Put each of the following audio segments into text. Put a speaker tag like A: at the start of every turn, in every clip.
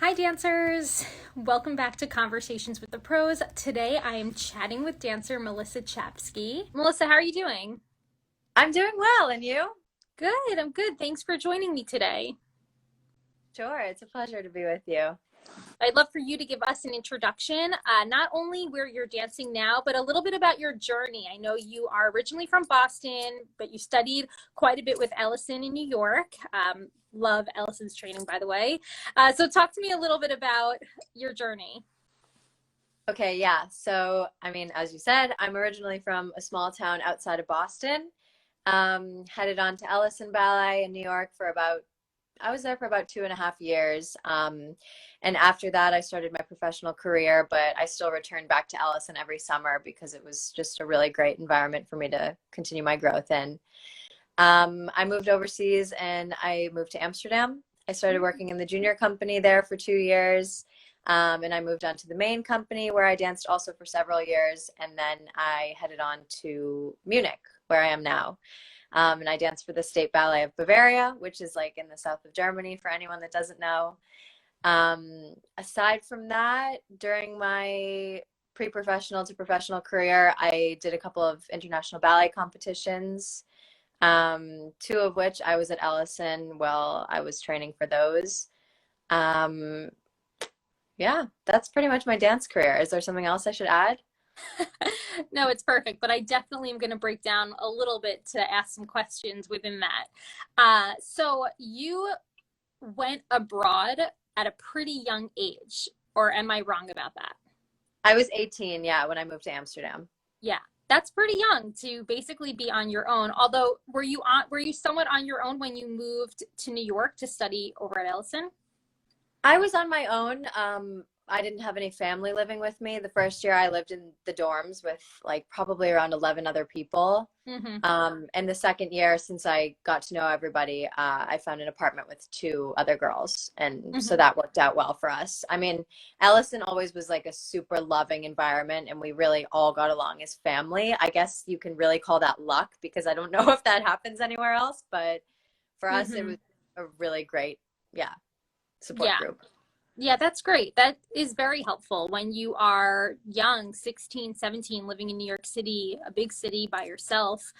A: Hi, dancers! Welcome back to Conversations with the Pros. Today I am chatting with dancer Melissa Chapski. Melissa, how are you doing?
B: I'm doing well, and you?
A: Good, I'm good. Thanks for joining me today.
B: Sure, it's a pleasure to be with you.
A: I'd love for you to give us an introduction, not only where you're dancing now, but a little bit about your journey. I know you are originally from Boston, but you studied quite a bit with Ellison in New York. Love Ellison's training, by the way. So talk to me a little bit about your journey.
B: Okay, yeah. So, as you said, I'm originally from a small town outside of Boston. Headed on to Ellison Ballet in New York I was there for about 2.5 years. And after that, I started my professional career, but I still returned back to Ellison every summer because it was just a really great environment for me to continue my growth in. I moved overseas and I moved to Amsterdam. I started working in the junior company there for 2 years. And I moved on to the main company where I danced also for several years. And then I headed on to Munich, where I am now. And I danced for the State Ballet of Bavaria, which is like in the south of Germany for anyone that doesn't know. Aside from that, during my pre-professional to professional career, I did a couple of international ballet competitions, two of which I was at Ellison while I was training for those. Um, yeah, that's pretty much my dance career. Is there something else I should add?
A: No, it's perfect, but I definitely am going to break down a little bit to ask some questions within that. So you went abroad at a pretty young age, or am I wrong about that?
B: I was 18, yeah, when I moved to Amsterdam.
A: Yeah, that's pretty young to basically be on your own. Although, were you somewhat on your own when you moved to New York to study over at Ellison?
B: I was on my own. I didn't have any family living with me. The first year I lived in the dorms with like probably around 11 other people.
A: Mm-hmm.
B: And the second year, since I got to know everybody, I found an apartment with two other girls. And so
A: Mm-hmm.
B: that worked out well for us. I mean, Ellison always was like a super loving environment, and we really all got along as family. I guess you can really call that luck because I don't know if that happens anywhere else. But for us, it
A: Mm-hmm.
B: was a really great, yeah, support
A: Yeah.
B: group.
A: Yeah, that's great. That is very helpful when you are young, 16, 17, living in New York City, a big city by yourself.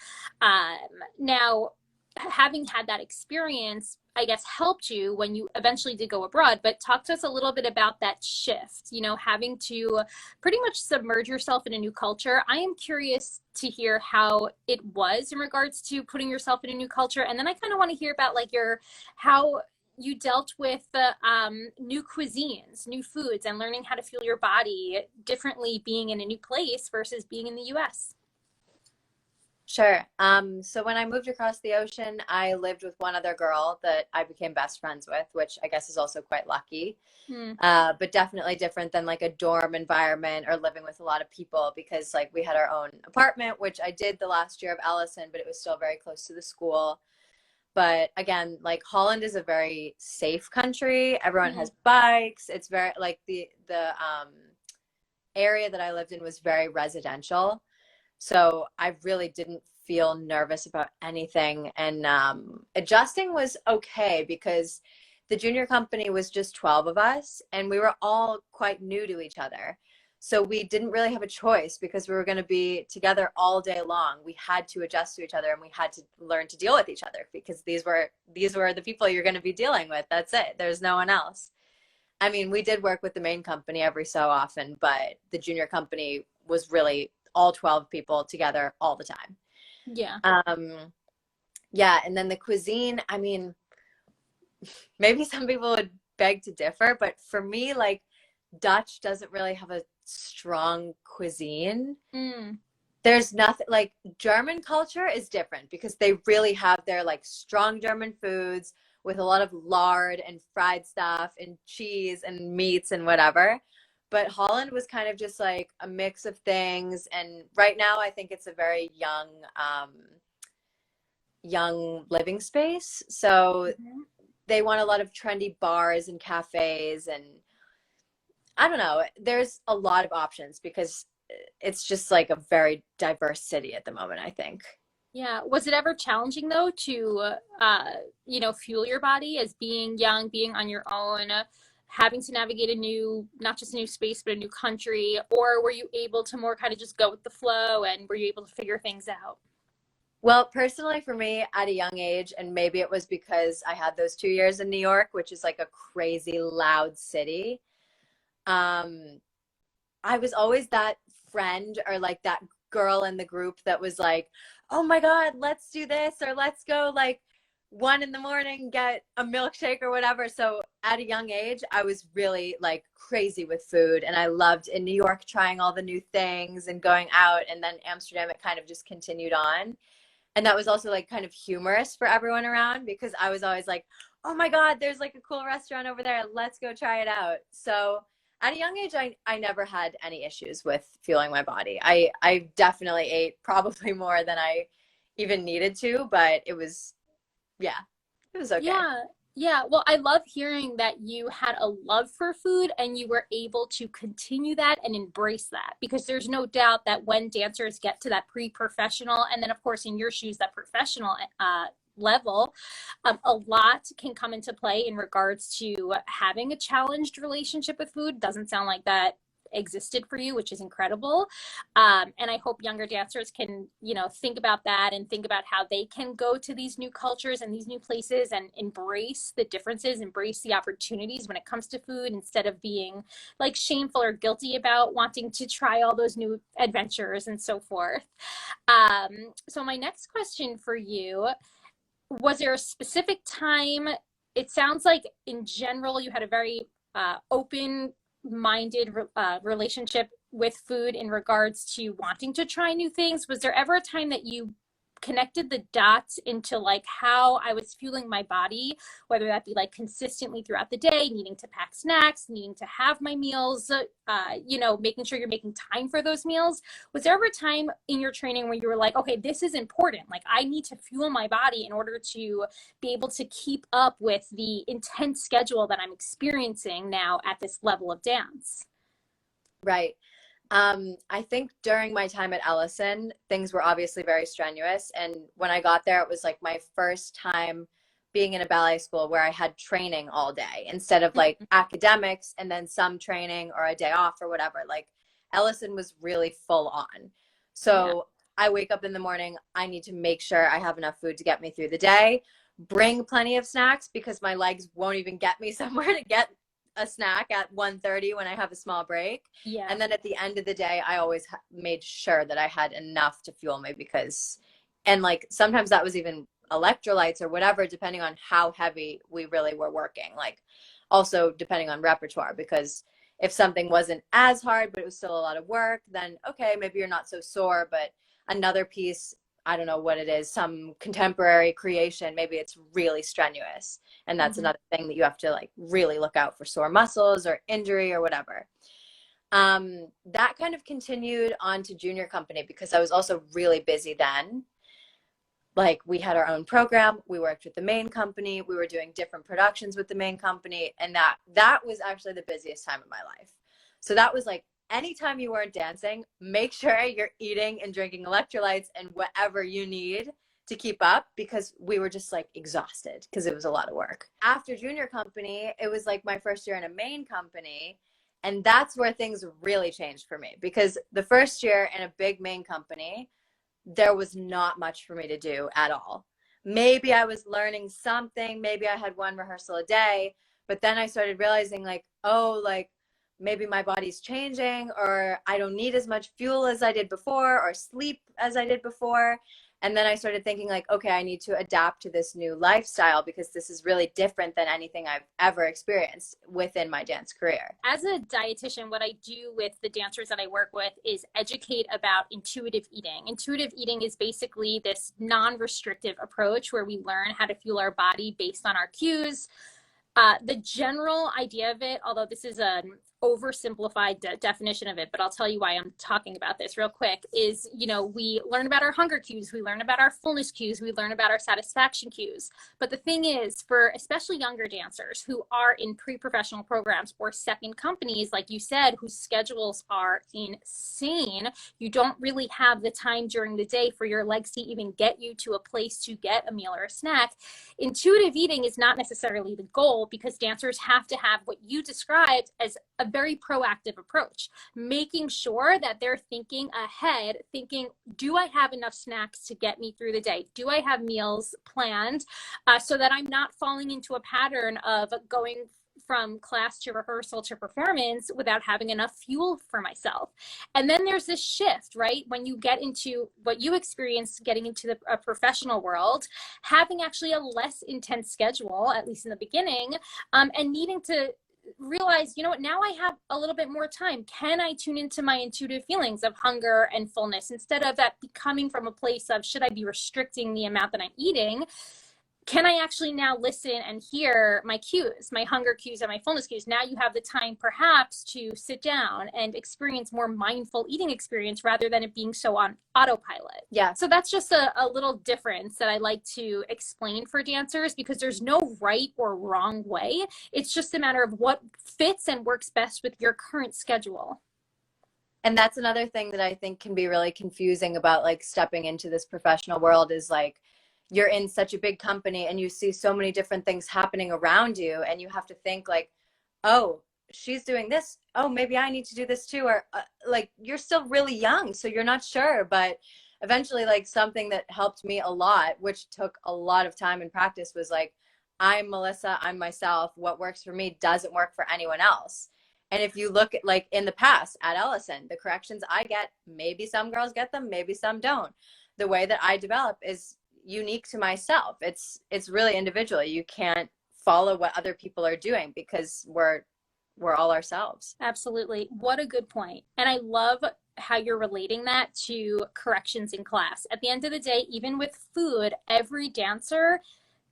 A: Um, Now, having had that experience, I guess, helped you when you eventually did go abroad. But talk to us a little bit about that shift, having to pretty much submerge yourself in a new culture. I am curious to hear how it was in regards to putting yourself in a new culture. And then I kind of want to hear about like how you dealt with the new cuisines, new foods, and learning how to feel your body differently being in a new place versus being in the US.
B: Sure. So when I moved across the ocean, I lived with one other girl that I became best friends with, which I guess is also quite lucky.
A: Hmm.
B: But definitely different than like a dorm environment or living with a lot of people because like we had our own apartment, which I did the last year of Ellison, but it was still very close to the school. But again, like Holland is a very safe country. Everyone
A: Hmm.
B: has bikes. It's very like the area that I lived in was very residential. So I really didn't feel nervous about anything. And adjusting was okay because the junior company was just 12 of us and we were all quite new to each other. So we didn't really have a choice because we were going to be together all day long. We had to adjust to each other and we had to learn to deal with each other because these were the people you're going to be dealing with. That's it. There's no one else. I mean, we did work with the main company every so often, but the junior company was really all 12 people together all the time.
A: Yeah.
B: Um, yeah, and then the cuisine, I mean, maybe some people would beg to differ, but for me, like Dutch doesn't really have a strong cuisine.
A: Mm.
B: There's nothing like German culture is different because they really have their like strong German foods with a lot of lard and fried stuff and cheese and meats and whatever. But Holland was kind of just like a mix of things. And right now, I think it's a very young living space. So
A: Mhm.
B: they want a lot of trendy bars and cafes and I don't know. There's a lot of options because it's just like a very diverse city at the moment, I think.
A: Yeah. Was it ever challenging though to, fuel your body as being young, being on your own? having to navigate a new, not just a new space, but a new country? Or were you able to more kind of just go with the flow, and were you able to figure things out?
B: Well, personally for me at a young age, and maybe it was because I had those 2 years in New York, which is like a crazy loud city. Um, I was always that friend or like that girl in the group that was like, oh my God, let's do this, or let's go like 1 in the morning, get a milkshake or whatever. So at a young age, I was really like crazy with food. And I loved in New York trying all the new things and going out. And then Amsterdam, it kind of just continued on. And that was also like kind of humorous for everyone around because I was always like, oh my God, there's like a cool restaurant over there. Let's go try it out. So at a young age, I never had any issues with fueling my body. I definitely ate probably more than I even needed to, but it was, yeah, it was okay.
A: Yeah. Yeah. Well, I love hearing that you had a love for food and you were able to continue that and embrace that, because there's no doubt that when dancers get to that pre-professional, and then of course in your shoes, that professional level, a lot can come into play in regards to having a challenged relationship with food. Doesn't sound like that existed for you, which is incredible. And I hope younger dancers can, think about that and think about how they can go to these new cultures and these new places and embrace the differences, embrace the opportunities when it comes to food, instead of being like shameful or guilty about wanting to try all those new adventures and so forth. So my next question for you, was there a specific time? It sounds like in general you had a very open minded relationship with food in regards to wanting to try new things. Was there ever a time that you connected the dots into like how I was fueling my body, whether that be like consistently throughout the day, needing to pack snacks, needing to have my meals, making sure you're making time for those meals? Was there ever a time in your training where you were like, okay, this is important, like I need to fuel my body in order to be able to keep up with the intense schedule that I'm experiencing now at this level of dance?
B: Right. I think during my time at Ellison, things were obviously very strenuous. And when I got there, it was like my first time being in a ballet school where I had training all day instead of like academics and then some training or a day off or whatever. Like Ellison was really full on. So I wake up in the morning, I need to make sure I have enough food to get me through the day, bring plenty of snacks because my legs won't even get me somewhere to get a snack at 1:30 when I have a small break.
A: Yeah.
B: And then at the end of the day, I always made sure that I had enough to fuel me and like sometimes that was even electrolytes or whatever, depending on how heavy we really were working. Like also depending on repertoire, because if something wasn't as hard, but it was still a lot of work, then okay, maybe you're not so sore, but another piece, I don't know what it is, some contemporary creation, maybe it's really strenuous. And that's another thing that you have to like really look out for sore muscles or injury or whatever. That kind of continued on to junior company because I was also really busy then. Like we had our own program, we worked with the main company, we were doing different productions with the main company. And that was actually the busiest time of my life. So that was like, anytime you weren't dancing, make sure you're eating and drinking electrolytes and whatever you need to keep up, because we were just like exhausted because it was a lot of work. After junior company, it was like my first year in a main company. And that's where things really changed for me, because the first year in a big main company, there was not much for me to do at all. Maybe I was learning something, maybe I had one rehearsal a day, but then I started realizing like, oh, like maybe my body's changing, or I don't need as much fuel as I did before, or sleep as I did before. And then I started thinking like, okay, I need to adapt to this new lifestyle because this is really different than anything I've ever experienced within my dance career.
A: As a dietitian, what I do with the dancers that I work with is educate about intuitive eating. Intuitive eating is basically this non-restrictive approach where we learn how to fuel our body based on our cues. The general idea of it, although this is an oversimplified definition of it, but I'll tell you why I'm talking about this real quick, is, we learn about our hunger cues, we learn about our fullness cues, we learn about our satisfaction cues. But the thing is, for especially younger dancers who are in pre-professional programs or second companies, like you said, whose schedules are insane, you don't really have the time during the day for your legs to even get you to a place to get a meal or a snack. Intuitive eating is not necessarily the goal. schedule, because dancers have to have what you described as a very proactive approach, making sure that they're thinking ahead, thinking, do I have enough snacks to get me through the day? Do I have meals planned, so that I'm not falling into a pattern of going from class to rehearsal to performance without having enough fuel for myself. And then there's this shift, right? When you get into what you experienced getting into the professional world, having actually a less intense schedule, at least in the beginning, and needing to realize, you know what, now I have a little bit more time. Can I tune into my intuitive feelings of hunger and fullness, instead of that coming from a place of, should I be restricting the amount that I'm eating? Can I actually now listen and hear my cues, my hunger cues and my fullness cues? Now you have the time perhaps to sit down and experience more mindful eating experience, rather than it being so on autopilot.
B: Yeah.
A: So that's just a little difference that I like to explain for dancers, because there's no right or wrong way. It's just a matter of what fits and works best with your current schedule.
B: And that's another thing that I think can be really confusing about like stepping into this professional world, is like, you're in such a big company and you see so many different things happening around you, and you have to think like, oh, she's doing this, oh, maybe I need to do this too. Or like, you're still really young, so you're not sure. But eventually, like, something that helped me a lot, which took a lot of time and practice, was like, I'm Melissa, I'm myself. What works for me doesn't work for anyone else. And if you look at, like, in the past at Ellison, the corrections I get, maybe some girls get them, maybe some don't. The way that I develop is unique to myself. It's really individual. You can't follow what other people are doing, because we're all ourselves.
A: Absolutely. What a good point. And I love how you're relating that to corrections in class. At the end of the day, even with food, every dancer,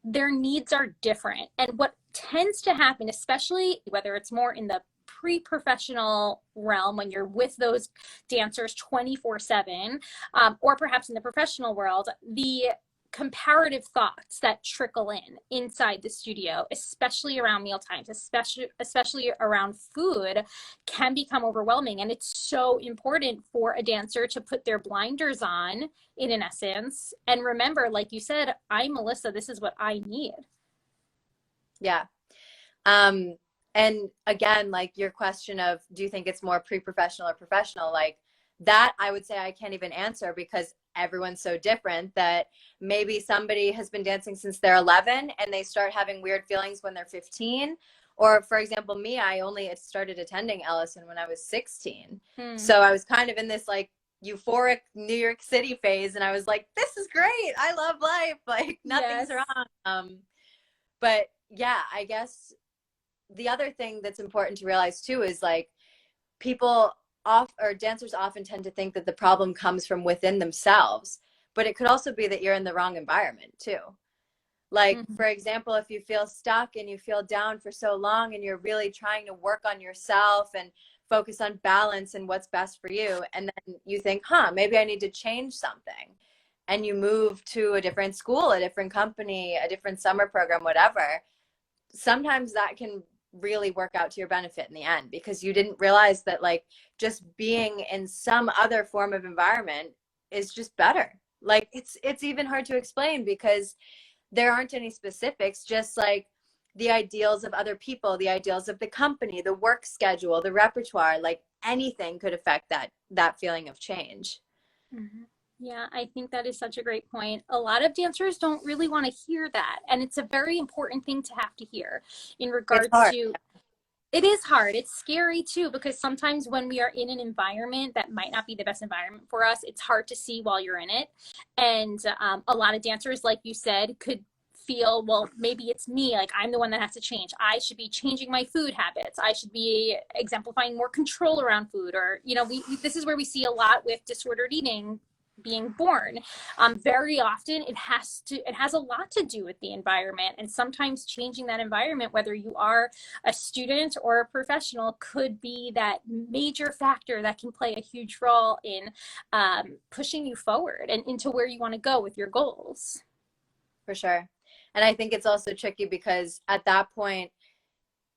A: their needs are different. And what tends to happen, especially whether it's more in the pre-professional realm, when you're with those dancers 24/7, or perhaps in the professional world, the comparative thoughts that trickle in inside the studio, especially around meal times, especially around food, can become overwhelming. And it's so important for a dancer to put their blinders on, in essence, and remember, like you said, I'm Melissa, this is what I need.
B: Yeah. And again, like, your question of, do you think it's more pre-professional or professional? Like, that I would say I can't even answer, because everyone's so different, that maybe somebody has been dancing since they're 11 and they start having weird feelings when they're 15. Or, for example, me, I only started attending Ellison when I was 16. So I was kind of in this like euphoric New York City phase, and I was like, this is great, I love life, like, nothing's wrong. But yeah, I guess the other thing that's important to realize too is, like, dancers often tend to think that the problem comes from within themselves, but it could also be that you're in the wrong environment too. Like, for example, if you feel stuck and you feel down for so long and you're really trying to work on yourself and focus on balance and what's best for you, and then you think, maybe I need to change something, and you move to a different school, a different company, a different summer program, whatever, sometimes that can really work out to your benefit in the end, because you didn't realize that, like, just being in some other form of environment is just better. Like, it's even hard to explain, because there aren't any specifics, just like the ideals of other people, the ideals of the company, the work schedule, the repertoire, like, anything could affect that feeling of change.
A: Yeah, I think that is such a great point. A lot of dancers don't really want to hear that. And it's a very important thing to have to hear in regards to, it is hard. It's scary too, because sometimes when we are in an environment that might not be the best environment for us, it's hard to see while you're in it. And a lot of dancers, like you said, could feel, well, maybe it's me, like, I'm the one that has to change. I should be changing my food habits. I should be exemplifying more control around food. Or, you know, this is where we see a lot with disordered eating being born. Very often it has a lot to do with the environment, and sometimes changing that environment, whether you are a student or a professional, could be that major factor that can play a huge role in pushing you forward and into where you want to go with your goals.
B: For sure. And I think it's also tricky, because at that point,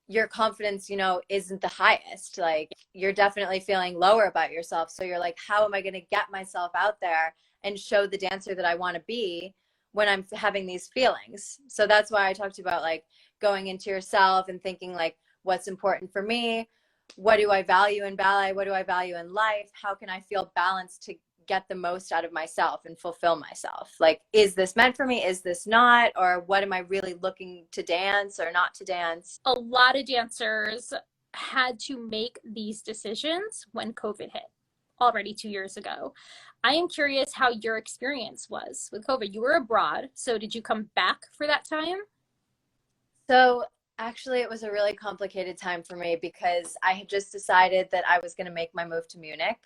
B: your confidence, isn't the highest. Like, you're definitely feeling lower about yourself. So you're like, how am I going to get myself out there and show the dancer that I want to be when I'm having these feelings? So that's why I talked about, like, going into yourself and thinking like, what's important for me? What do I value in ballet? What do I value in life? How can I feel balanced to get the most out of myself and fulfill myself? Like, is this meant for me? Is this not? Or what am I really looking to dance or not to dance?
A: A lot of dancers had to make these decisions when COVID hit already 2 years ago. I am curious how your experience was with COVID. You were abroad, so did you come back for that time?
B: So actually, it was a really complicated time for me because I had just decided that I was going to make my move to Munich.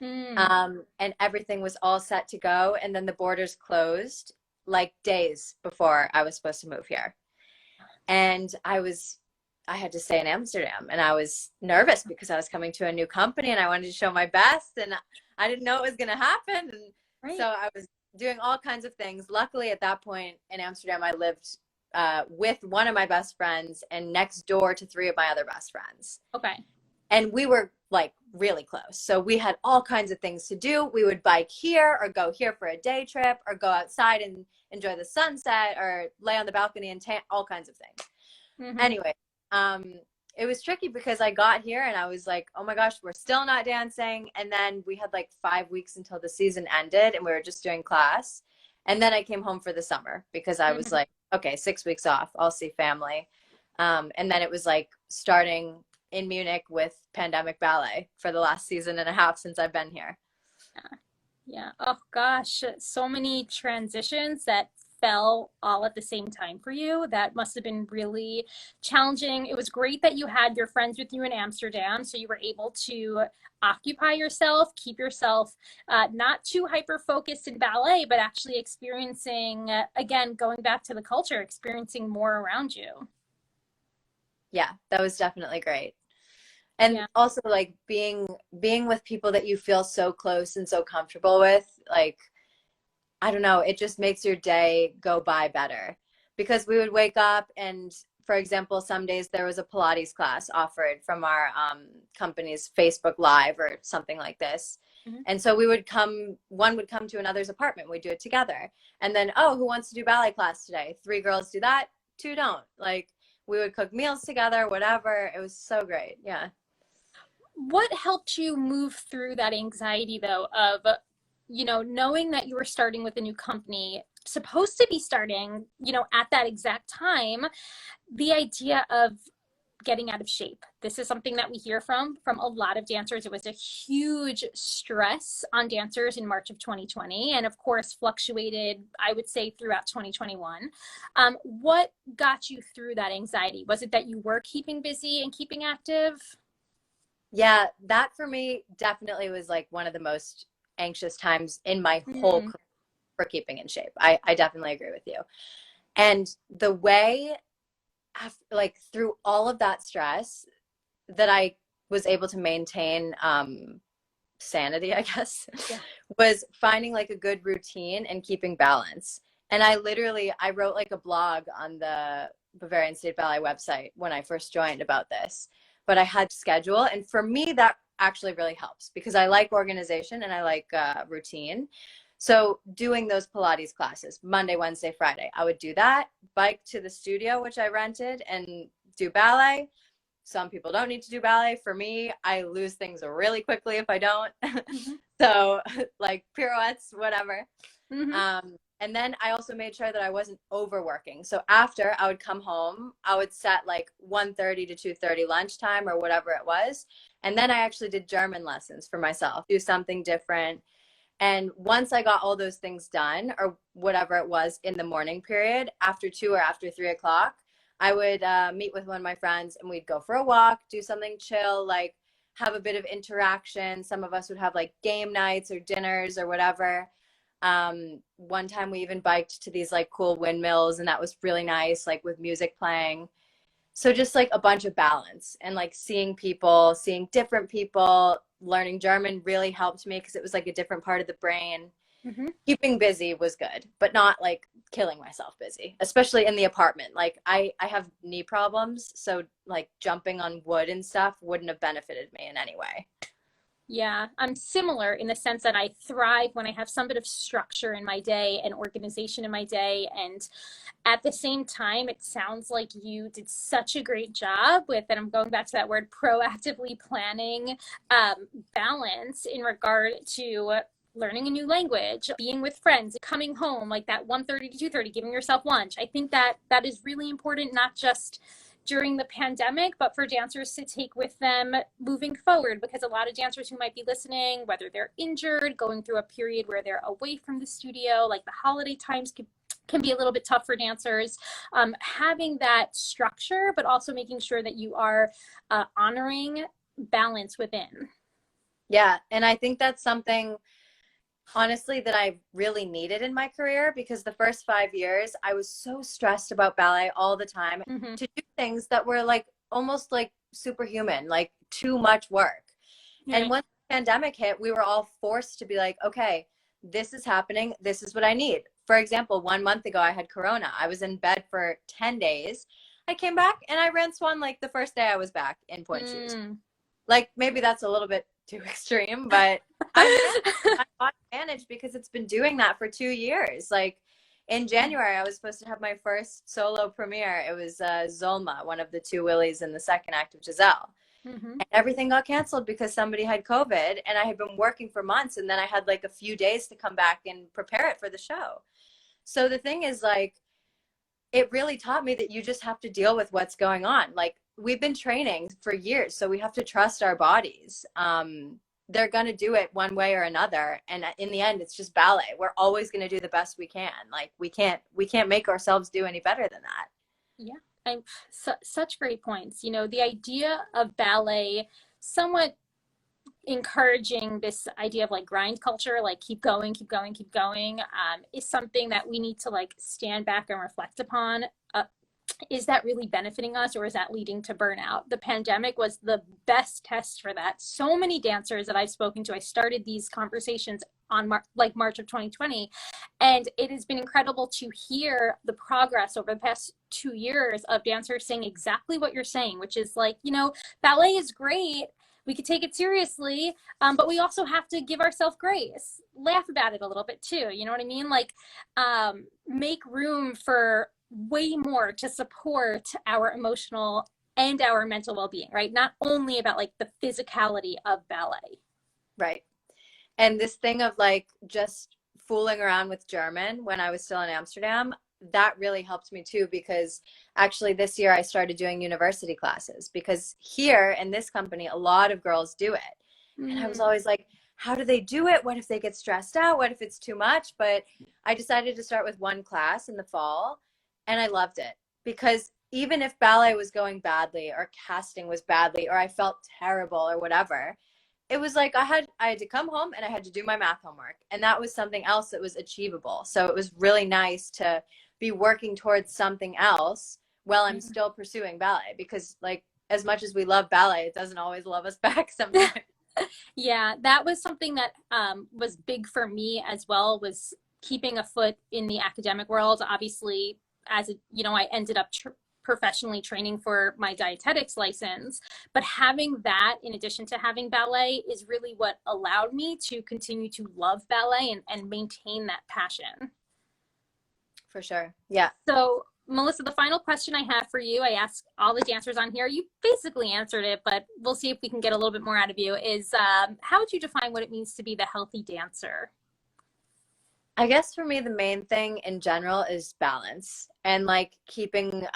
A: Hmm.
B: And everything was all set to go. And then the borders closed like days before I was supposed to move here. And I had to stay in Amsterdam, and I was nervous because I was coming to a new company and I wanted to show my best, and I didn't know it was going to happen. And
A: Right.
B: so I was doing all kinds of things. Luckily, at that point in Amsterdam, I lived with one of my best friends and next door to three of my other best friends.
A: Okay.
B: And we were like really close. So we had all kinds of things to do. We would bike here or go here for a day trip or go outside and enjoy the sunset or lay on the balcony and all kinds of things.
A: Mm-hmm.
B: Anyway, it was tricky because I got here and I was like, oh my gosh, we're still not dancing. And then we had like 5 weeks until the season ended and we were just doing class. And then I came home for the summer because I was like, okay, 6 weeks off, I'll see family. And then it was like starting in Munich with pandemic ballet for the last season and a half since I've been here.
A: Yeah. Oh gosh, so many transitions that fell all at the same time for you. That must have been really challenging. It was great that you had your friends with you in Amsterdam, so you were able to occupy yourself, keep yourself not too hyper focused in ballet, but actually experiencing, again, going back to the culture, experiencing more around you.
B: Yeah, that was definitely great. And
A: Yeah.
B: also like being with people that you feel so close and so comfortable with, like, I don't know, it just makes your day go by better because we would wake up and, for example, some days there was a Pilates class offered from our company's Facebook Live or something like this.
A: Mm-hmm.
B: And so one would come to another's apartment. We'd do it together. And then, oh, who wants to do ballet class today? 3 girls do that, 2 don't. Like, we would cook meals together, whatever. It was so great. Yeah.
A: What helped you move through that anxiety though of, knowing that you were starting with a new company, supposed to be starting, at that exact time, the idea of getting out of shape. This is something that we hear from a lot of dancers. It was a huge stress on dancers in March of 2020, and of course fluctuated, I would say, throughout 2021. What got you through that anxiety? Was it that you were keeping busy and keeping active?
B: Yeah, that for me definitely was like one of the most anxious times in my whole
A: Mm.
B: career for keeping in shape. I definitely agree with you. And the way, like through all of that stress, that I was able to maintain sanity, I guess,
A: Yeah.
B: was finding like a good routine and keeping balance. And I wrote like a blog on the Bavarian State Ballet website when I first joined about this, but I had to schedule. And for me, that actually really helps because I like organization and I like routine. So doing those Pilates classes, Monday, Wednesday, Friday, I would do that, bike to the studio, which I rented, and do ballet. Some people don't need to do ballet. For me, I lose things really quickly if I don't.
A: Mm-hmm.
B: So like pirouettes, whatever.
A: Mm-hmm.
B: And then I also made sure that I wasn't overworking. So after I would come home, I would set like 1:30 to 2:30 lunchtime or whatever it was. And then I actually did German lessons for myself, do something different. And once I got all those things done or whatever it was in the morning period, after 2 or after 3 o'clock, I would meet with one of my friends and we'd go for a walk, do something chill, like have a bit of interaction. Some of us would have like game nights or dinners or whatever. One time we even biked to these like cool windmills and that was really nice, like with music playing. So just like a bunch of balance and like seeing people, seeing different people, learning German really helped me because it was like a different part of the brain.
A: Mm-hmm.
B: Keeping busy was good, but not like killing myself busy, especially in the apartment. Like I have knee problems, so like jumping on wood and stuff wouldn't have benefited me in any way.
A: Yeah, I'm similar in the sense that I thrive when I have some bit of structure in my day and organization in my day. And at the same time, it sounds like you did such a great job with, and I'm going back to that word, proactively planning balance in regard to learning a new language, being with friends, coming home like that 1:30 to 2:30, giving yourself lunch. I think that that is really important, not just during the pandemic, but for dancers to take with them moving forward, because a lot of dancers who might be listening, whether they're injured, going through a period where they're away from the studio, like the holiday times can be a little bit tough for dancers. Having that structure, but also making sure that you are honoring balance within.
B: Yeah, and I think that's something honestly that I really needed in my career, because the first 5 years I was so stressed about ballet all the time
A: Mm-hmm.
B: to do things that were like almost like superhuman, like too much work. And
A: Right.
B: once the pandemic hit, we were all forced to be like, okay, this is happening. This is what I need. For example, 1 month ago, I had Corona. I was in bed for 10 days. I came back and I ran Swan like the first day I was back in pointe shoes.
A: Mm.
B: Like maybe that's a little bit too extreme, but I managed. My body managed because it's been doing that for 2 years. Like in January, I was supposed to have my first solo premiere. It was Zolma, one of the two Willies in the second act of Giselle.
A: Mm-hmm.
B: And everything got canceled because somebody had COVID, and I had been working for months, and then I had like a few days to come back and prepare it for the show. So the thing is, like, it really taught me that you just have to deal with what's going on. Like, we've been training for years, so we have to trust our bodies. They're going to do it one way or another, and in the end it's just ballet. We're always going to do the best we can. Like, we can't make ourselves do any better than that.
A: Yeah, I'm such great points. You know, the idea of ballet somewhat encouraging this idea of like grind culture, like keep going, keep going, keep going, is something that we need to like stand back and reflect upon. Is that really benefiting us, or is that leading to burnout? The pandemic was the best test for that. So many dancers that I've spoken to, I started these conversations on March of 2020, and it has been incredible to hear the progress over the past 2 years of dancers saying exactly what you're saying, which is like, you know, ballet is great, we could take it seriously, but we also have to give ourselves grace, laugh about it a little bit too, you know what I mean? Like, make room for way more to support our emotional and our mental well-being, right? Not only about like the physicality of ballet.
B: Right. And this thing of like just fooling around with German when I was still in Amsterdam, that really helped me too, because actually this year I started doing university classes, because here in this company, a lot of girls do it. And I was
A: Mm.
B: always like, how do they do it? What if they get stressed out? What if it's too much? But I decided to start with one class in the fall, and I loved it, because even if ballet was going badly or casting was badly or I felt terrible or whatever, it was like I had to come home and I had to do my math homework, and that was something else that was achievable. So it was really nice to be working towards something else while I'm still pursuing ballet, because like as much as we love ballet, it doesn't always love us back sometimes.
A: Yeah, that was something that was big for me as well, was keeping a foot in the academic world. Obviously, as a, you know, I ended up professionally training for my dietetics license, but having that in addition to having ballet is really what allowed me to continue to love ballet and maintain that passion.
B: For sure. Yeah.
A: So, Melissa, the final question I have for you, I asked all the dancers on here. You basically answered it, but we'll see if we can get a little bit more out of you. Is how would you define what it means to be the healthy dancer?
B: I guess for me, the main thing in general is balance, and like keeping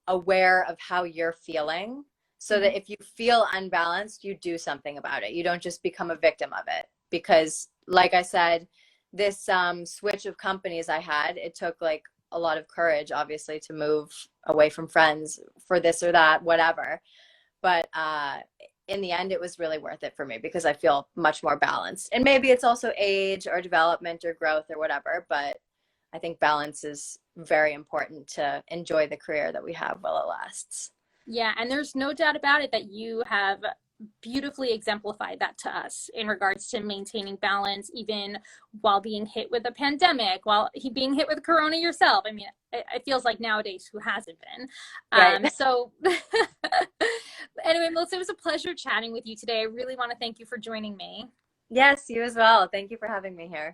B: aware of how you're feeling, so
A: Mm-hmm.
B: that if you feel unbalanced, you do something about it. You don't just become a victim of it. Because, like I said, this switch of companies I had, it took like a lot of courage, obviously, to move away from friends for this or that, whatever. But in the end, it was really worth it for me, because I feel much more balanced. And maybe it's also age or development or growth or whatever, but I think balance is very important to enjoy the career that we have while it lasts.
A: Yeah, and there's no doubt about it that you have beautifully exemplified that to us in regards to maintaining balance, even while being hit with a pandemic, while being hit with corona yourself. I mean, it feels like nowadays, who hasn't been?
B: Right.
A: So anyway, Melissa, it was a pleasure chatting with you today. I really want to thank you for joining me.
B: Yes, you as well. Thank you for having me here.